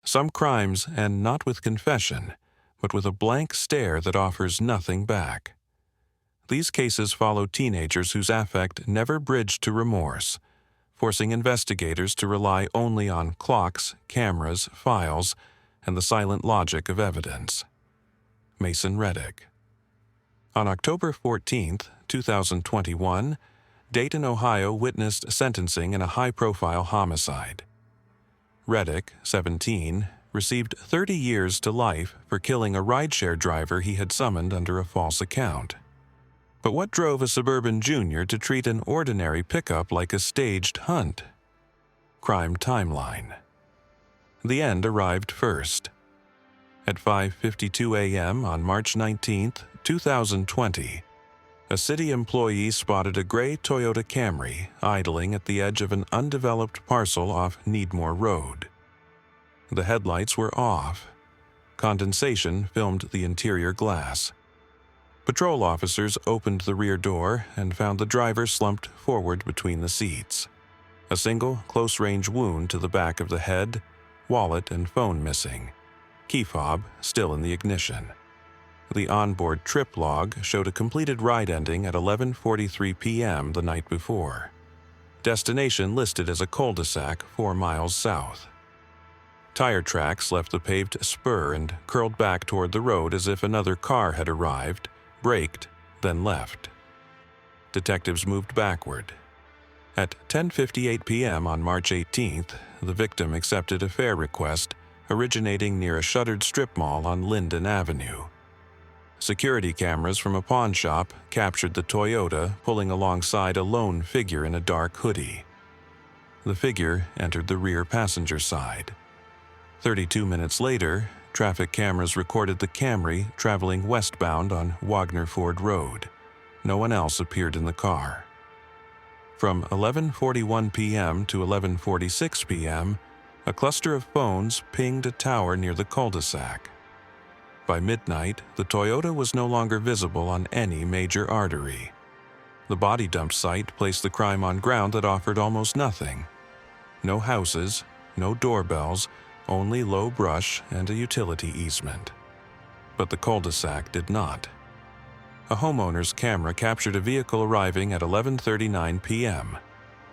Some crimes end not with confession, but with a blank stare that offers nothing back. These cases follow teenagers whose affect never bridged to remorse, forcing investigators to rely only on clocks, cameras, files, and the silent logic of evidence. Mason Reddick. On October 14, 2021, Dayton, Ohio witnessed sentencing in a high-profile homicide. Reddick, 17, received 30 years to life for killing a rideshare driver he had summoned under a false account. But what drove a suburban junior to treat an ordinary pickup like a staged hunt? Crime timeline. The end arrived first. At 5:52 a.m. on March 19, 2020, a city employee spotted a gray Toyota Camry idling at the edge of an undeveloped parcel off Needmore Road. The headlights were off. Condensation filmed the interior glass. Patrol officers opened the rear door and found the driver slumped forward between the seats. A single close-range wound to the back of the head, wallet and phone missing. Key fob still in the ignition. The onboard trip log showed a completed ride ending at 11:43 p.m. the night before. Destination listed as a cul-de-sac 4 miles south. Tire tracks left the paved spur and curled back toward the road as if another car had arrived, braked, then left. Detectives moved backward. At 10:58 p.m. on March 18th, the victim accepted a fare request originating near a shuttered strip mall on Linden Avenue. Security cameras from a pawn shop captured the Toyota pulling alongside a lone figure in a dark hoodie. The figure entered the rear passenger side. 32 minutes later, traffic cameras recorded the Camry traveling westbound on Wagner Ford Road. No one else appeared in the car. From 11:41 p.m. to 11:46 p.m., a cluster of phones pinged a tower near the cul-de-sac. By midnight, the Toyota was no longer visible on any major artery. The body dump site placed the crime on ground that offered almost nothing. No houses, no doorbells, only low brush and a utility easement. But the cul-de-sac did not. A homeowner's camera captured a vehicle arriving at 11:39 p.m.,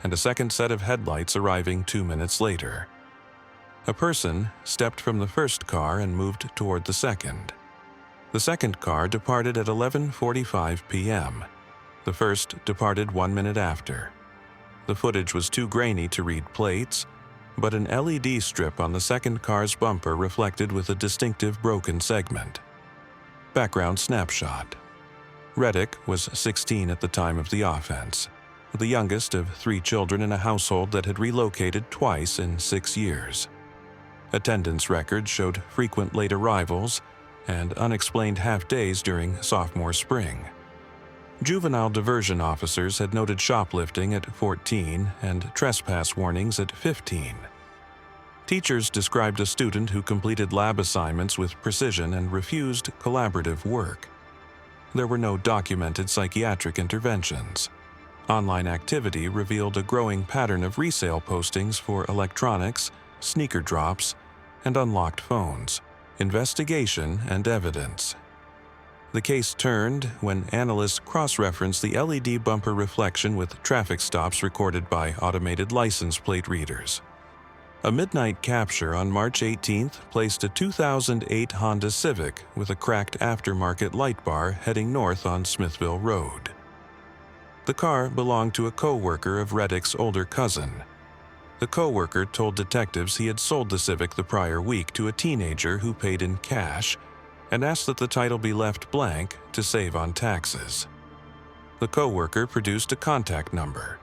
and a second set of headlights arriving 2 minutes later. A person stepped from the first car and moved toward the second. The second car departed at 11:45 p.m. The first departed 1 minute after. The footage was too grainy to read plates, but an LED strip on the second car's bumper reflected with a distinctive broken segment. Background snapshot. Reddick was 16 at the time of the offense, the youngest of 3 children in a household that had relocated twice in 6 years. Attendance records showed frequent late arrivals and unexplained half-days during sophomore spring. Juvenile diversion officers had noted shoplifting at 14 and trespass warnings at 15. Teachers described a student who completed lab assignments with precision and refused collaborative work. There were no documented psychiatric interventions. Online activity revealed a growing pattern of resale postings for electronics, sneaker drops, and unlocked phones, investigation and evidence. The case turned when analysts cross-referenced the LED bumper reflection with traffic stops recorded by automated license plate readers. A midnight capture on March 18th placed a 2008 Honda Civic with a cracked aftermarket light bar heading north on Smithville Road. The car belonged to a co-worker of Reddick's older cousin. The co-worker told detectives he had sold the Civic the prior week to a teenager who paid in cash and asked that the title be left blank to save on taxes. The co-worker produced a contact number.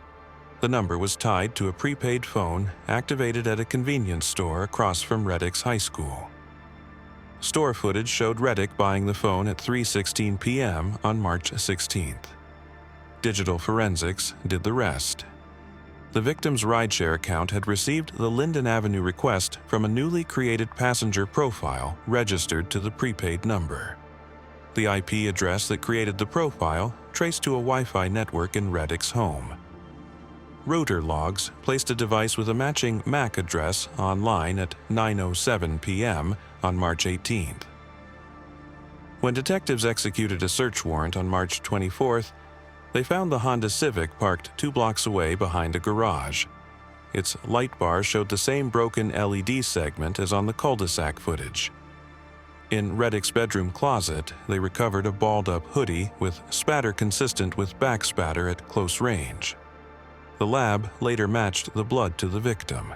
The number was tied to a prepaid phone activated at a convenience store across from Reddick's high school. Store footage showed Reddick buying the phone at 3:16 p.m. on March 16th. Digital forensics did the rest. The victim's rideshare account had received the Linden Avenue request from a newly created passenger profile registered to the prepaid number. The IP address that created the profile traced to a Wi-Fi network in Reddick's home. Rotor Logs placed a device with a matching MAC address online at 9:07 p.m. on March 18th. When detectives executed a search warrant on March 24th, they found the Honda Civic parked 2 blocks away behind a garage. Its light bar showed the same broken LED segment as on the cul-de-sac footage. In Reddick's bedroom closet, they recovered a balled-up hoodie with spatter consistent with back spatter at close range. The lab later matched the blood to the victim.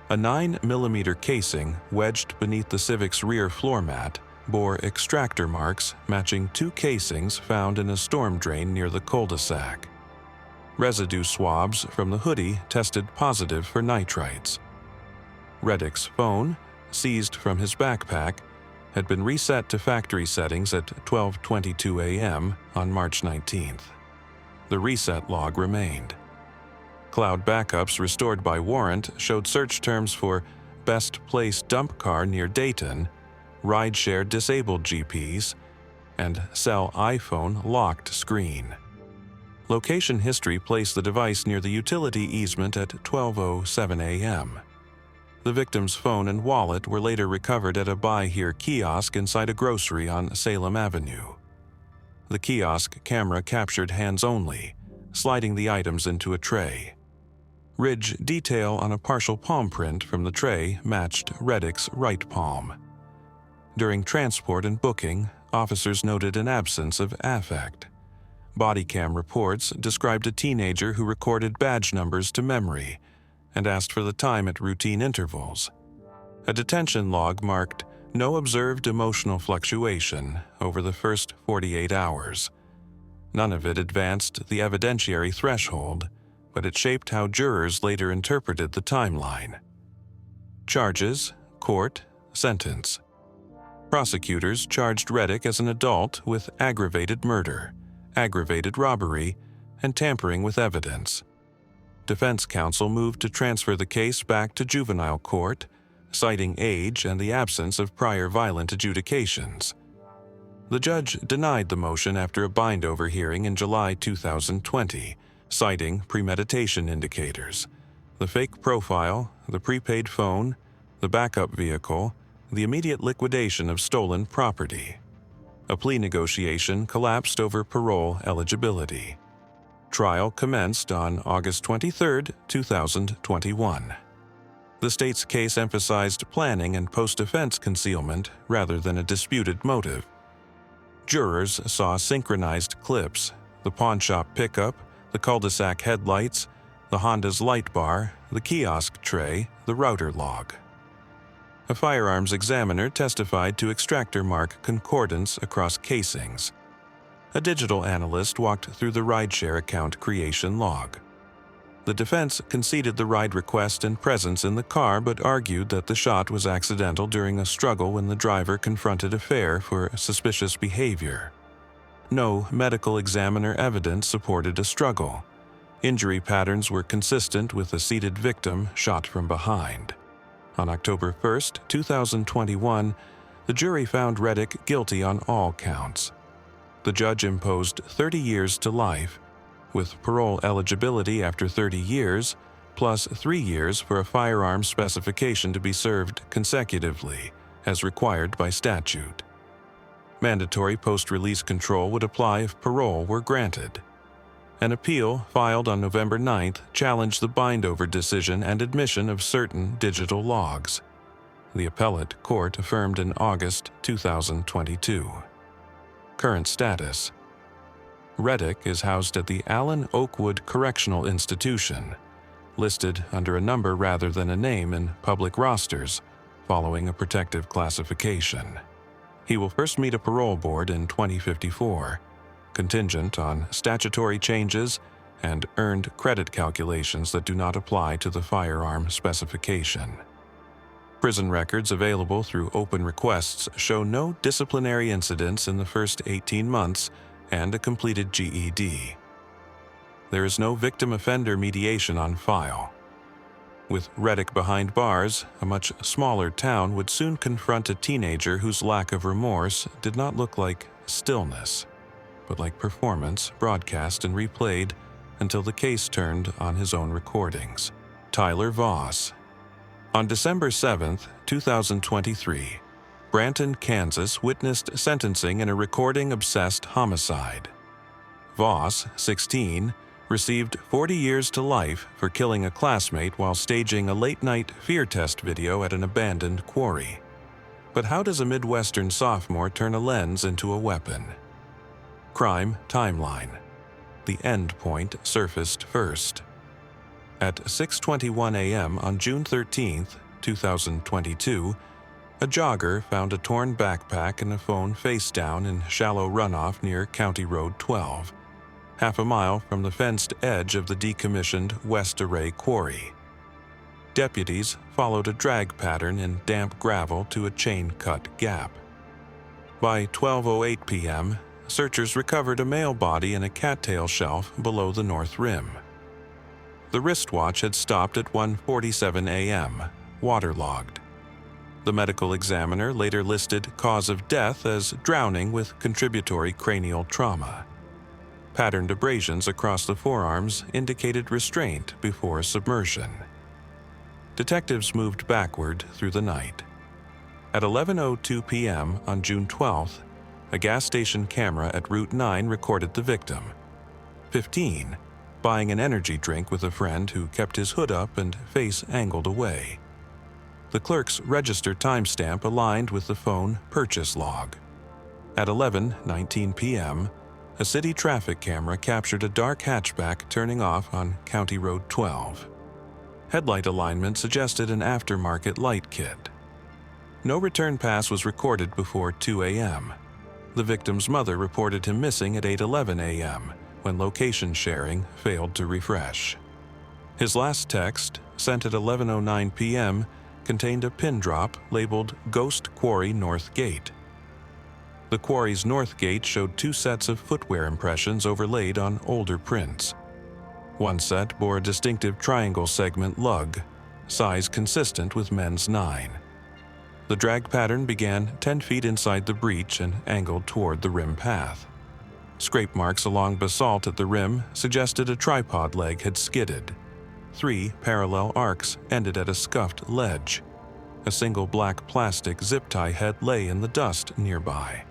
A 9mm casing wedged beneath the Civic's rear floor mat bore extractor marks matching 2 casings found in a storm drain near the cul-de-sac. Residue swabs from the hoodie tested positive for nitrites. Reddick's phone, seized from his backpack, had been reset to factory settings at 12:22 a.m. on March 19th. The reset log remained. Cloud backups restored by warrant showed search terms for best place dump car near Dayton, rideshare disabled GPs, and cell iPhone locked screen. Location history placed the device near the utility easement at 12:07 a.m. The victim's phone and wallet were later recovered at a Buy Here kiosk inside a grocery on Salem Avenue. The kiosk camera captured hands only, sliding the items into a tray. Ridge detail on a partial palm print from the tray matched Reddick's right palm. During transport and booking, officers noted an absence of affect. Body cam reports described a teenager who recorded badge numbers to memory and asked for the time at routine intervals. A detention log marked no observed emotional fluctuation over the first 48 hours. None of it advanced the evidentiary threshold, but it shaped how jurors later interpreted the timeline. Charges, court, sentence. Prosecutors charged Reddick as an adult with aggravated murder, aggravated robbery, and tampering with evidence. Defense counsel moved to transfer the case back to juvenile court, citing age and the absence of prior violent adjudications. The judge denied the motion after a bind-over hearing in July 2020, citing premeditation indicators: the fake profile, the prepaid phone, the backup vehicle, the immediate liquidation of stolen property. A plea negotiation collapsed over parole eligibility. Trial commenced on August 23, 2021. The state's case emphasized planning and post-offense concealment rather than a disputed motive. Jurors saw synchronized clips: the pawnshop pickup, the cul-de-sac headlights, the Honda's light bar, the kiosk tray, the router log. A firearms examiner testified to extractor mark concordance across casings. A digital analyst walked through the rideshare account creation log. The defense conceded the ride request and presence in the car but argued that the shot was accidental during a struggle when the driver confronted a fare for suspicious behavior. No medical examiner evidence supported a struggle. Injury patterns were consistent with a seated victim shot from behind. On October 1, 2021, the jury found Reddick guilty on all counts. The judge imposed 30 years to life, with parole eligibility after 30 years, plus 3 years for a firearm specification to be served consecutively, as required by statute. Mandatory post-release control would apply if parole were granted. An appeal filed on November 9th challenged the bind-over decision and admission of certain digital logs. The appellate court affirmed in August 2022. Current status: Reddick is housed at the Allen Oakwood Correctional Institution, listed under a number rather than a name in public rosters, following a protective classification. He will first meet a parole board in 2054, contingent on statutory changes and earned credit calculations that do not apply to the firearm specification. Prison records available through open requests show no disciplinary incidents in the first 18 months and a completed GED. There is no victim offender mediation on file. With Reddick behind bars, a much smaller town would soon confront a teenager whose lack of remorse did not look like stillness, but like performance broadcast and replayed until the case turned on his own recordings. Tyler Voss. On December 7, 2023, Branton, Kansas witnessed sentencing in a recording-obsessed homicide. Voss, 16, received 40 years to life for killing a classmate while staging a late-night fear test video at an abandoned quarry. But how does a Midwestern sophomore turn a lens into a weapon? Crime timeline. The end point surfaced first. At 6:21 a.m. on June 13, 2022, a jogger found a torn backpack and a phone face down in shallow runoff near County Road 12, half a mile from the fenced edge of the decommissioned West Array Quarry. Deputies followed a drag pattern in damp gravel to a chain-cut gap. By 12:08 p.m., searchers recovered a male body in a cattail shelf below the north rim. The wristwatch had stopped at 1:47 a.m., waterlogged. The medical examiner later listed cause of death as drowning with contributory cranial trauma. Patterned abrasions across the forearms indicated restraint before submersion. Detectives moved backward through the night. At 11:02 p.m. on June 12th, a gas station camera at Route 9 recorded the victim, 15, buying an energy drink with a friend who kept his hood up and face angled away. The clerk's register timestamp aligned with the phone purchase log. At 11:19 p.m., a city traffic camera captured a dark hatchback turning off on County Road 12. Headlight alignment suggested an aftermarket light kit. No return pass was recorded before 2 a.m. The victim's mother reported him missing at 8:11 a.m. when location sharing failed to refresh. His last text, sent at 11:09 p.m., contained a pin drop labeled Ghost Quarry North Gate. The quarry's north gate showed two sets of footwear impressions overlaid on older prints. One set bore a distinctive triangle segment lug, size consistent with men's 9. The drag pattern began 10 feet inside the breach and angled toward the rim path. Scrape marks along basalt at the rim suggested a tripod leg had skidded. 3 parallel arcs ended at a scuffed ledge. A single black plastic zip tie head lay in the dust nearby.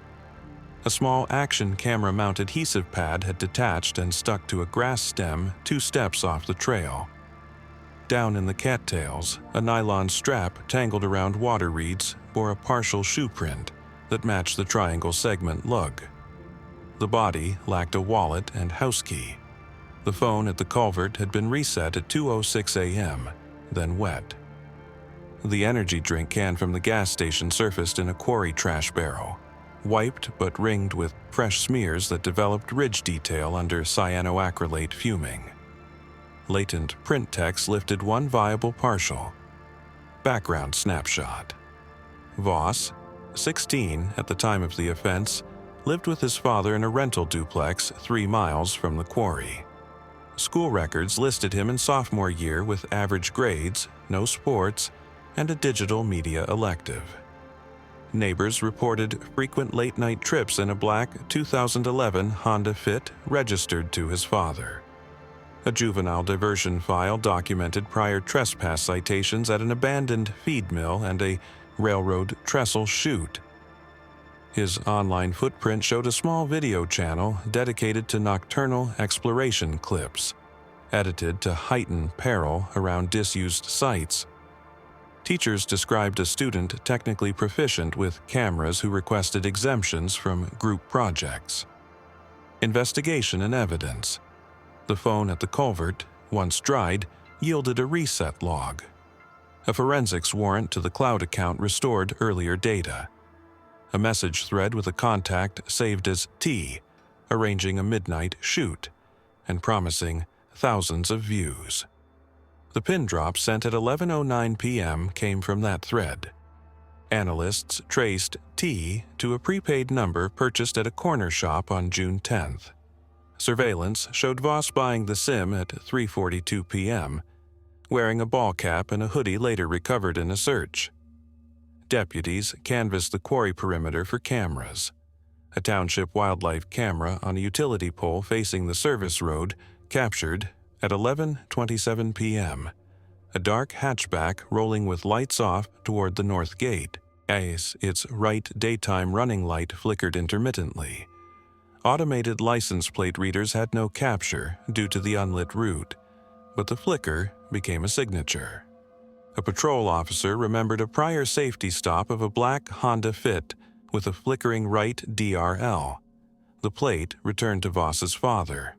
A small action camera-mounted adhesive pad had detached and stuck to a grass stem 2 steps off the trail. Down in the cattails, a nylon strap tangled around water reeds bore a partial shoe print that matched the triangle segment lug. The body lacked a wallet and house key. The phone at the culvert had been reset at 2:06 a.m., then wet. The energy drink can from the gas station surfaced in a quarry trash barrel, wiped but ringed with fresh smears that developed ridge detail under cyanoacrylate fuming. Latent print text lifted one viable partial. Background snapshot. Voss, 16 at the time of the offense, lived with his father in a rental duplex 3 miles from the quarry. School records listed him in sophomore year with average grades, no sports, and a digital media elective. Neighbors reported frequent late-night trips in a black 2011 Honda Fit registered to his father. A juvenile diversion file documented prior trespass citations at an abandoned feed mill and a railroad trestle chute. His online footprint showed a small video channel dedicated to nocturnal exploration clips, edited to heighten peril around disused sites. Teachers described a student technically proficient with cameras who requested exemptions from group projects. Investigation and evidence. The phone at the culvert, once dried, yielded a reset log. A forensics warrant to the cloud account restored earlier data. A message thread with a contact saved as T, arranging a midnight shoot, and promising thousands of views. The pin drop sent at 11:09 p.m. came from that thread. Analysts traced T to a prepaid number purchased at a corner shop on June 10th. Surveillance showed Voss buying the SIM at 3:42 p.m., wearing a ball cap and a hoodie later recovered in a search. Deputies canvassed the quarry perimeter for cameras. A township wildlife camera on a utility pole facing the service road Captured at 11:27 p.m., a dark hatchback rolling with lights off toward the north gate, as its right daytime running light flickered intermittently. Automated license plate readers had no capture due to the unlit route, but the flicker became a signature. A patrol officer remembered a prior safety stop of a black Honda Fit with a flickering right DRL. The plate returned to Voss's father.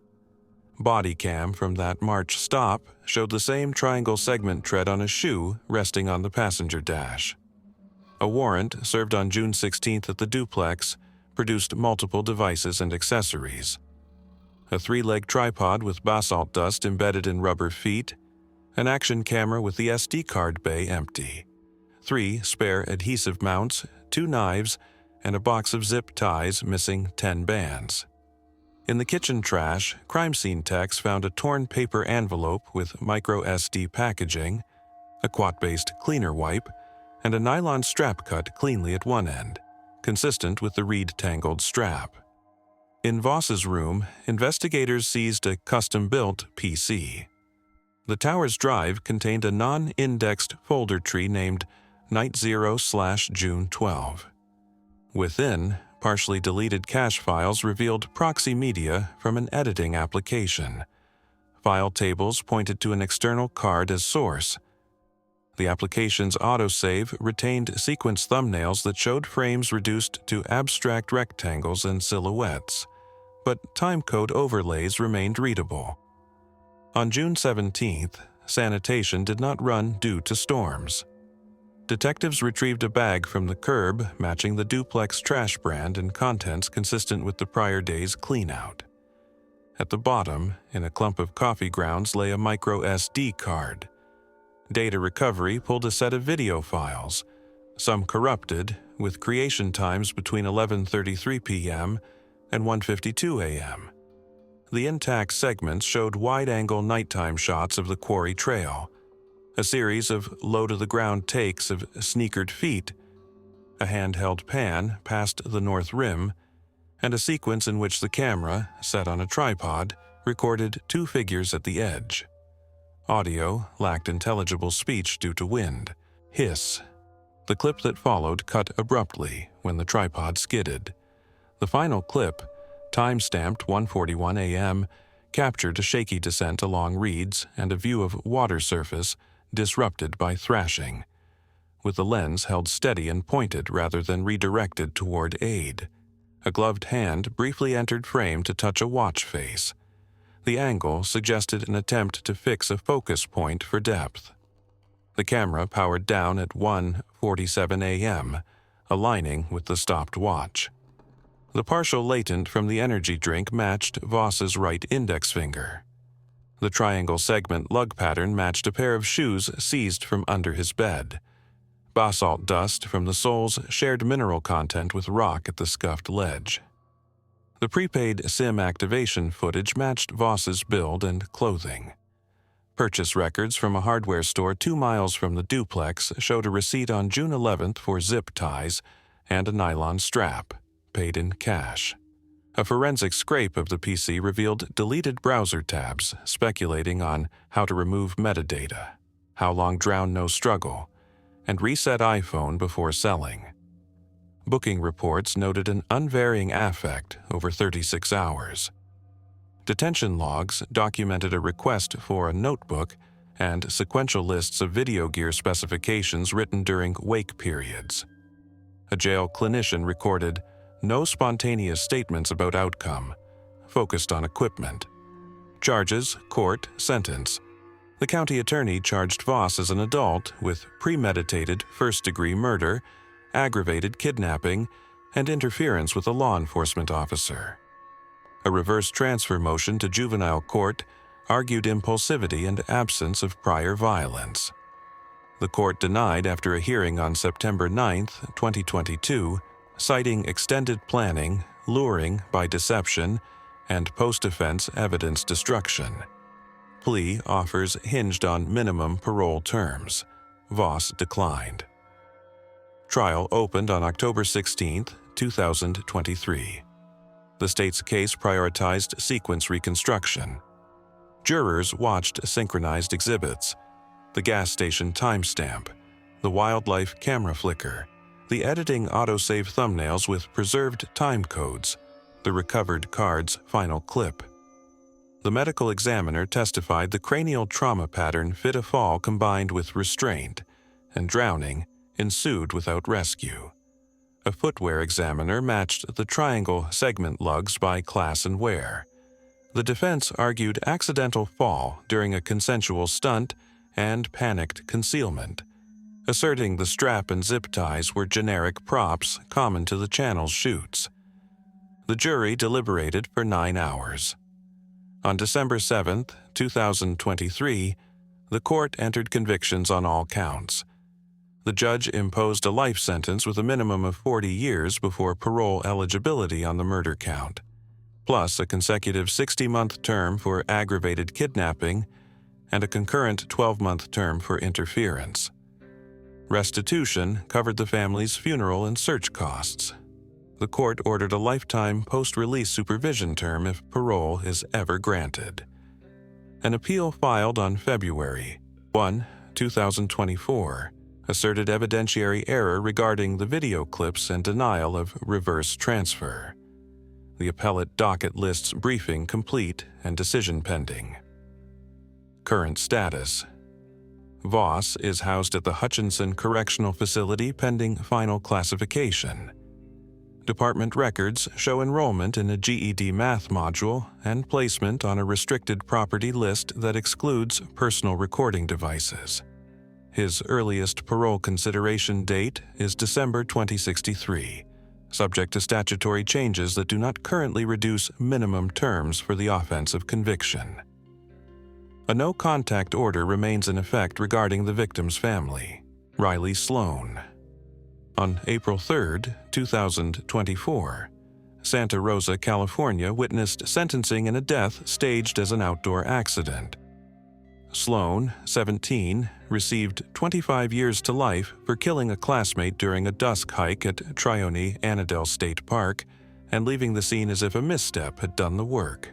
Body cam from that March stop showed the same triangle segment tread on a shoe resting on the passenger dash. A warrant served on June 16th at the duplex produced multiple devices and accessories. A 3-leg tripod with basalt dust embedded in rubber feet, an action camera with the SD card bay empty, 3 spare adhesive mounts, 2 knives, and a box of zip ties missing 10 bands. In the kitchen trash, crime scene techs found a torn paper envelope with micro SD packaging, a quat-based cleaner wipe, and a nylon strap cut cleanly at one end, consistent with the reed-tangled strap. In Voss's room, investigators seized a custom-built PC. The tower's drive contained a non-indexed folder tree named Night 0/June 12. Within, partially deleted cache files revealed proxy media from an editing application. File tables pointed to an external card as source. The application's autosave retained sequence thumbnails that showed frames reduced to abstract rectangles and silhouettes, but timecode overlays remained readable. On June 17th, sanitation did not run due to storms. Detectives retrieved a bag from the curb matching the duplex trash brand and contents consistent with the prior day's cleanout. At the bottom, in a clump of coffee grounds, lay a micro SD card. Data recovery pulled a set of video files, some corrupted, with creation times between 11:33 p.m. and 1:52 a.m. The intact segments showed wide-angle nighttime shots of the quarry trail, a series of low-to-the-ground takes of sneakered feet, a handheld pan past the north rim, and a sequence in which the camera, set on a tripod, recorded 2 figures at the edge. Audio lacked intelligible speech due to wind. Hiss. The clip that followed cut abruptly when the tripod skidded. The final clip, time-stamped 1:41 a.m., captured a shaky descent along reeds and a view of water surface disrupted by thrashing, with the lens held steady and pointed rather than redirected toward aid. A gloved hand briefly entered frame to touch a watch face. The angle suggested an attempt to fix a focus point for depth. The camera powered down at 1:47 a.m., aligning with the stopped watch. The partial latent from the energy drink matched Voss's right index finger. The triangle segment lug pattern matched a pair of shoes seized from under his bed. Basalt dust from the soles shared mineral content with rock at the scuffed ledge. The prepaid SIM activation footage matched Voss's build and clothing. Purchase records from a hardware store 2 miles from the duplex showed a receipt on June 11th for zip ties and a nylon strap, paid in cash. A forensic scrape of the PC revealed deleted browser tabs speculating on how to remove metadata, how long drown no struggle, and reset iPhone before selling. Booking reports noted an unvarying affect over 36 hours. Detention logs documented a request for a notebook and sequential lists of video gear specifications written during wake periods. A jail clinician recorded no spontaneous statements about outcome, focused on equipment. Charges, court, sentence. The county attorney charged Voss as an adult with premeditated first-degree murder, aggravated kidnapping, and interference with a law enforcement officer. A reverse transfer motion to juvenile court argued impulsivity and absence of prior violence. The court denied after a hearing on September 9, 2022, citing extended planning, luring by deception, and post-offense evidence destruction. Plea offers hinged on minimum parole terms. Voss declined. Trial opened on October 16, 2023. The state's case prioritized sequence reconstruction. Jurors watched synchronized exhibits: the gas station timestamp, the wildlife camera flicker, the editing autosave thumbnails with preserved time codes, the recovered card's final clip. The medical examiner testified the cranial trauma pattern fit a fall combined with restraint, and drowning ensued without rescue. A footwear examiner matched the triangle segment lugs by class and wear. The defense argued accidental fall during a consensual stunt and panicked concealment, asserting the strap and zip ties were generic props common to the channel's shoots. The jury deliberated for 9 hours. On December 7, 2023, the court entered convictions on all counts. The judge imposed a life sentence with a minimum of 40 years before parole eligibility on the murder count, plus a consecutive 60-month term for aggravated kidnapping and a concurrent 12-month term for interference. Restitution covered the family's funeral and search costs. The court ordered a lifetime post-release supervision term if parole is ever granted. An appeal filed on February 1, 2024, asserted evidentiary error regarding the video clips and denial of reverse transfer. The appellate docket lists briefing complete and decision pending. Current status: Voss is housed at the Hutchinson Correctional Facility pending final classification. Department records show enrollment in a GED math module and placement on a restricted property list that excludes personal recording devices. His earliest parole consideration date is December 2063, subject to statutory changes that do not currently reduce minimum terms for the offense of conviction. A no-contact order remains in effect regarding the victim's family. Riley Sloan. On April 3, 2024, Santa Rosa, California witnessed sentencing in a death staged as an outdoor accident. Sloan, 17, received 25 years to life for killing a classmate during a dusk hike at Trione-Annadel State Park and leaving the scene as if a misstep had done the work.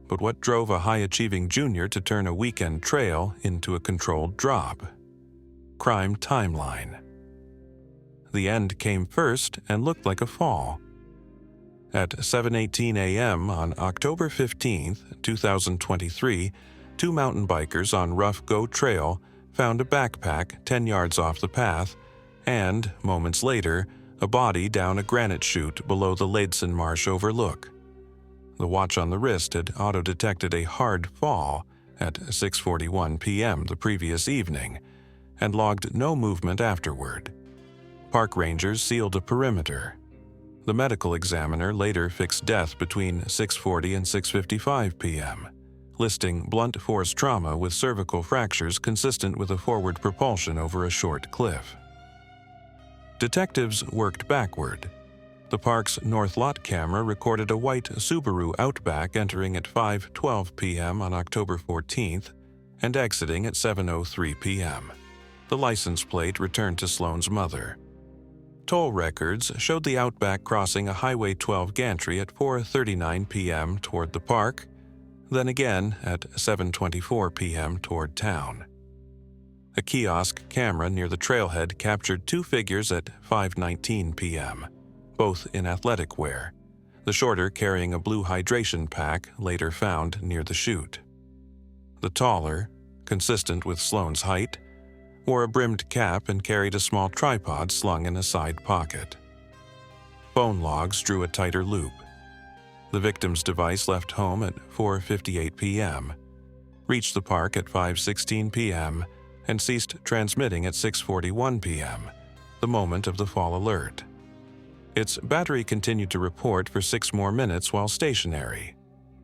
But what drove a high-achieving junior to turn a weekend trail into a controlled drop? Crime timeline. The end came first and looked like a fall. At 7:18 a.m. on October 15, 2023, two mountain bikers on Rough Go Trail found a backpack 10 yards off the path and, moments later, a body down a granite chute below the Laidson Marsh overlook. The watch on the wrist had auto-detected a hard fall at 6:41 p.m. the previous evening and logged no movement afterward. Park rangers sealed a perimeter. The medical examiner later fixed death between 6:40 and 6:55 p.m., listing blunt force trauma with cervical fractures consistent with a forward propulsion over a short cliff. Detectives worked backward. The park's north lot camera recorded a white Subaru Outback entering at 5:12 p.m. on October 14th and exiting at 7:03 p.m. The license plate returned to Sloan's mother. Toll records showed the Outback crossing a Highway 12 gantry at 4:39 p.m. toward the park, then again at 7:24 p.m. toward town. A kiosk camera near the trailhead captured two figures at 5:19 p.m., both in athletic wear, the shorter carrying a blue hydration pack later found near the chute. The taller, consistent with Sloan's height, wore a brimmed cap and carried a small tripod slung in a side pocket. Phone logs drew a tighter loop. The victim's device left home at 4:58 p.m., reached the park at 5:16 p.m., and ceased transmitting at 6:41 p.m., the moment of the fall alert. Its battery continued to report for 6 more minutes while stationary.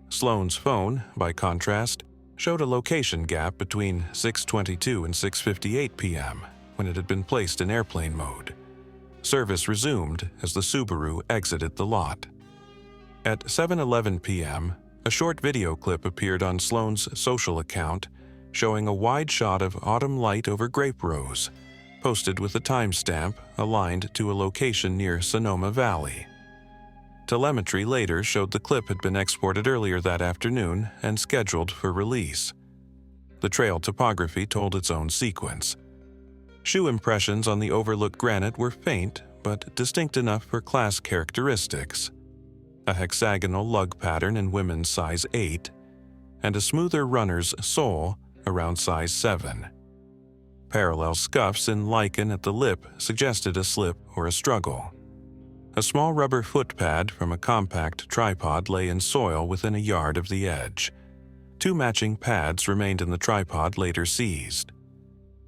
Sloan's phone, by contrast, showed a location gap between 6:22 and 6:58 p.m. when it had been placed in airplane mode. Service resumed as the Subaru exited the lot. At 7:11 p.m., a short video clip appeared on Sloan's social account showing a wide shot of autumn light over Grape Rose, posted with a timestamp aligned to a location near Sonoma Valley. telemetry later showed the clip had been exported earlier that afternoon and scheduled for release. The trail topography told its own sequence. Shoe impressions on the overlooked granite were faint, but distinct enough for class characteristics. A hexagonal lug pattern in women's size 8, and a smoother runner's sole around size 7. Parallel scuffs in lichen at the lip suggested a slip or a struggle. A small rubber foot pad from a compact tripod lay in soil within a yard of the edge. 2 matching pads remained in the tripod later seized.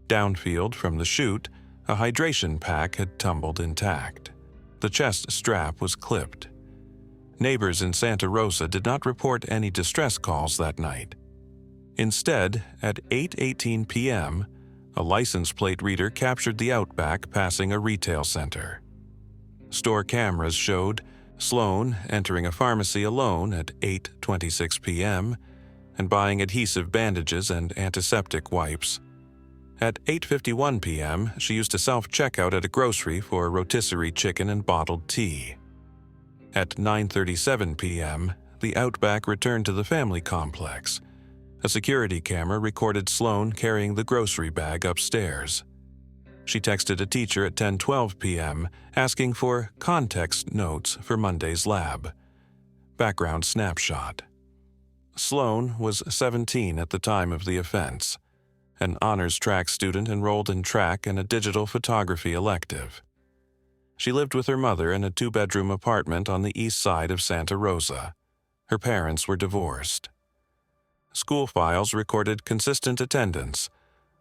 Downfield from the chute, a hydration pack had tumbled intact. The chest strap was clipped. Neighbors in Santa Rosa did not report any distress calls that night. Instead, at 8:18 p.m., a license plate reader captured the Outback passing a retail center. Store cameras showed Sloan entering a pharmacy alone at 8:26 p.m. and buying adhesive bandages and antiseptic wipes. At 8:51 p.m., she used a self-checkout at a grocery for a rotisserie chicken and bottled tea. At 9:37 p.m., the Outback returned to the family complex. A security camera recorded Sloan carrying the grocery bag upstairs. She texted a teacher at 10:12 p.m. asking for context notes for Monday's lab. Background snapshot. Sloan was 17 at the time of the offense, an honors track student enrolled in track and a digital photography elective. She lived with her mother in a 2-bedroom apartment on the east side of Santa Rosa. Her parents were divorced. School files recorded consistent attendance,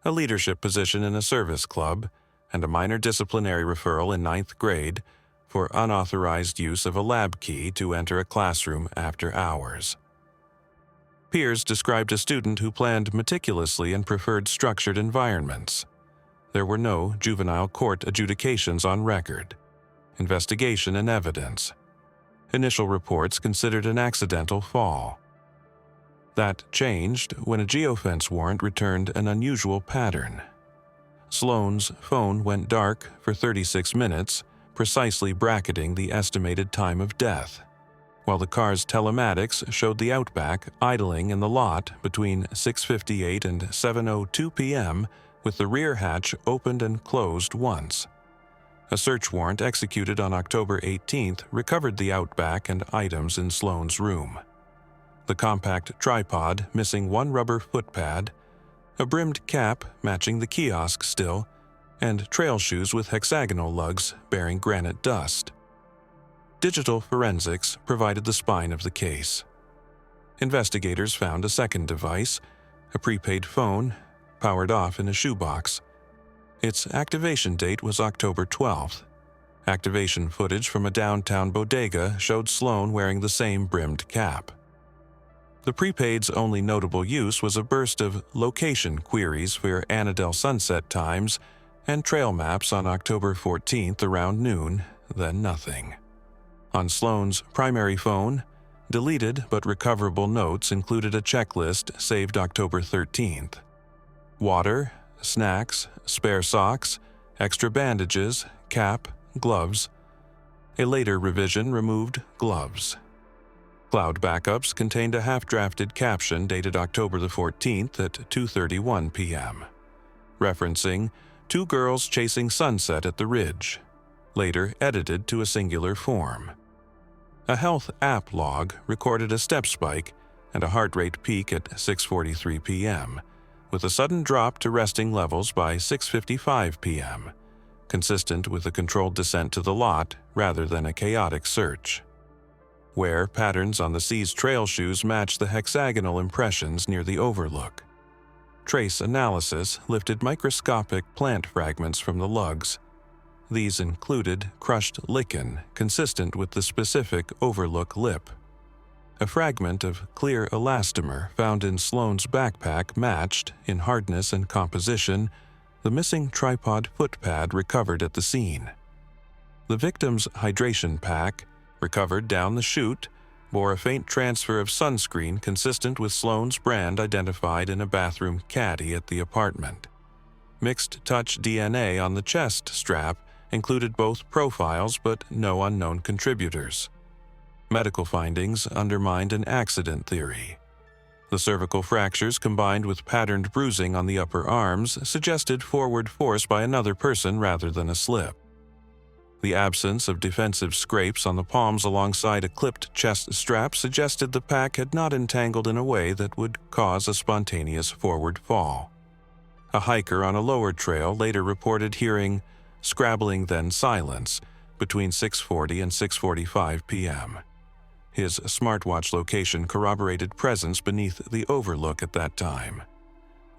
a leadership position in a service club, and a minor disciplinary referral in 9th grade for unauthorized use of a lab key to enter a classroom after hours. Peers described a student who planned meticulously and preferred structured environments. There were no juvenile court adjudications on record. Investigation and evidence. Initial reports considered an accidental fall. That changed when a geofence warrant returned an unusual pattern. Sloan's phone went dark for 36 minutes, precisely bracketing the estimated time of death, while the car's telematics showed the Outback idling in the lot between 6:58 and 7:02 p.m. with the rear hatch opened and closed once. A search warrant executed on October 18th recovered the Outback and items in Sloan's room. The compact tripod missing 1 rubber foot pad, a brimmed cap matching the kiosk still, and trail shoes with hexagonal lugs bearing granite dust. Digital forensics provided the spine of the case. Investigators found a second device, a prepaid phone, powered off in a shoebox. Its activation date was October 12th. Activation footage from a downtown bodega showed Sloan wearing the same brimmed cap. The prepaid's only notable use was a burst of location queries for Annadel sunset times and trail maps on October 14th around noon, then nothing. On Sloan's primary phone, deleted but recoverable notes included a checklist saved October 13th. Water, snacks, spare socks, extra bandages, cap, gloves. A later revision removed gloves. Cloud backups contained a half-drafted caption dated October the 14th at 2:31 p.m., referencing 2 girls chasing sunset at the ridge, later edited to a singular form. A health app log recorded a step spike and a heart rate peak at 6:43 p.m., with a sudden drop to resting levels by 6:55 p.m., consistent with a controlled descent to the lot rather than a chaotic search. Wear patterns on the seized trail shoes matched the hexagonal impressions near the overlook. Trace analysis lifted microscopic plant fragments from the lugs. These included crushed lichen consistent with the specific overlook lip. A fragment of clear elastomer found in Sloan's backpack matched, in hardness and composition, the missing tripod foot pad recovered at the scene. The victim's hydration pack, recovered down the chute, bore a faint transfer of sunscreen consistent with Sloan's brand identified in a bathroom caddy at the apartment. Mixed touch DNA on the chest strap included both profiles but no unknown contributors. Medical findings undermined an accident theory. The cervical fractures combined with patterned bruising on the upper arms suggested forward force by another person rather than a slip. The absence of defensive scrapes on the palms alongside a clipped chest strap suggested the pack had not entangled in a way that would cause a spontaneous forward fall. A hiker on a lower trail later reported hearing scrabbling then silence between 6:40 and 6:45 p.m. His smartwatch location corroborated presence beneath the overlook at that time.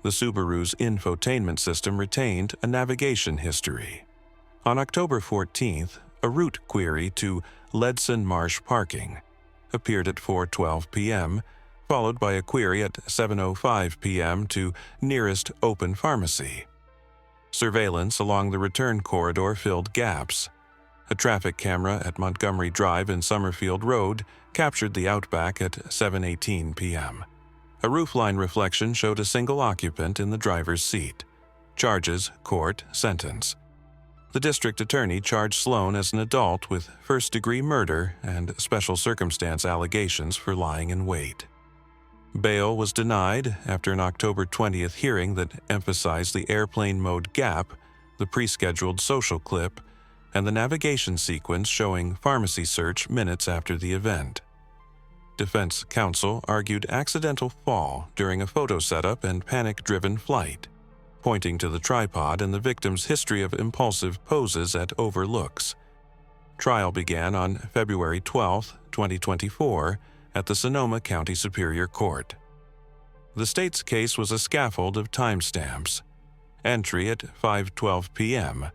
The Subaru's infotainment system retained a navigation history. On October 14th, a route query to Ledson Marsh Parking appeared at 4:12 p.m., followed by a query at 7:05 p.m. to nearest open pharmacy. Surveillance along the return corridor filled gaps. A traffic camera at Montgomery Drive and Summerfield Road captured the Outback at 7:18 p.m. A roofline reflection showed a single occupant in the driver's seat. Charges, court, sentence. The district attorney charged Sloan as an adult with first-degree murder and special circumstance allegations for lying in wait. Bail was denied after an October 20th hearing that emphasized the airplane mode gap, the pre-scheduled social clip, and the navigation sequence showing pharmacy search minutes after the event. Defense counsel argued accidental fall during a photo setup and panic-driven flight, pointing to the tripod and the victim's history of impulsive poses at overlooks. Trial began on February 12, 2024, at the Sonoma County Superior Court. The state's case was a scaffold of timestamps. Entry at 5:12 p.m.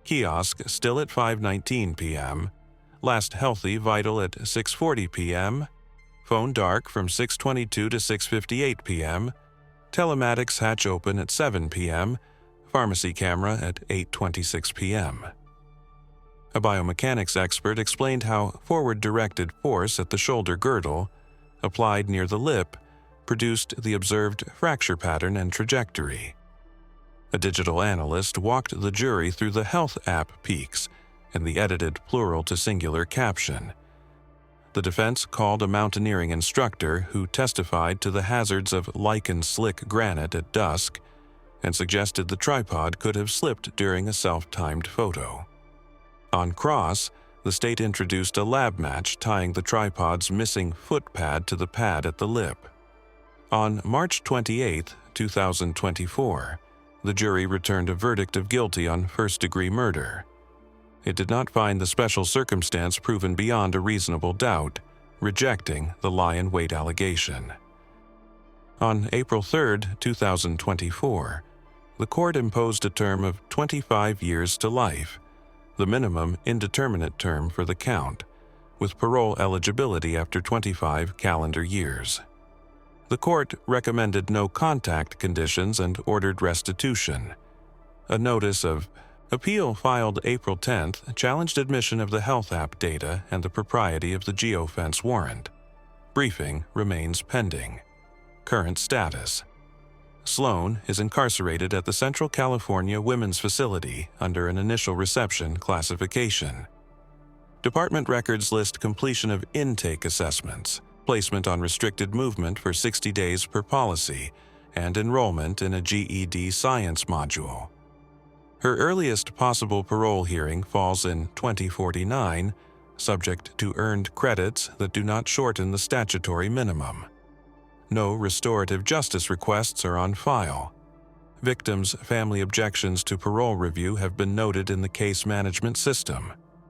Kiosk still at 5:19 p.m. Last healthy vital at 6:40 p.m. Phone dark from 6:22 to 6:58 p.m. Telematics hatch open at 7 p.m., pharmacy camera at 8:26 p.m. A biomechanics expert explained how forward-directed force at the shoulder girdle, applied near the lip, produced the observed fracture pattern and trajectory. A digital analyst walked the jury through the health app peaks and the edited plural to singular caption. The defense called a mountaineering instructor who testified to the hazards of lichen-slick granite at dusk and suggested the tripod could have slipped during a self-timed photo. On cross, the state introduced a lab match tying the tripod's missing foot pad to the pad at the lip. On March 28, 2024, the jury returned a verdict of guilty on first-degree murder. It did not find the special circumstance proven beyond a reasonable doubt, rejecting the lie-in-wait allegation. On April 3, 2024, the court imposed a term of 25 years to life, the minimum indeterminate term for the count, with parole eligibility after 25 calendar years. The court recommended no contact conditions and ordered restitution. A notice of appeal filed April 10th challenged admission of the health app data and the propriety of the geofence warrant. Briefing remains pending. Current status: Sloan is incarcerated at the Central California Women's Facility under an initial reception classification. Department records list completion of intake assessments, placement on restricted movement for 60 days per policy, and enrollment in a GED science module. Her earliest possible parole hearing falls in 2049, subject to earned credits that do not shorten the statutory minimum. No restorative justice requests are on file. Victims' family objections to parole review have been noted in the case management system.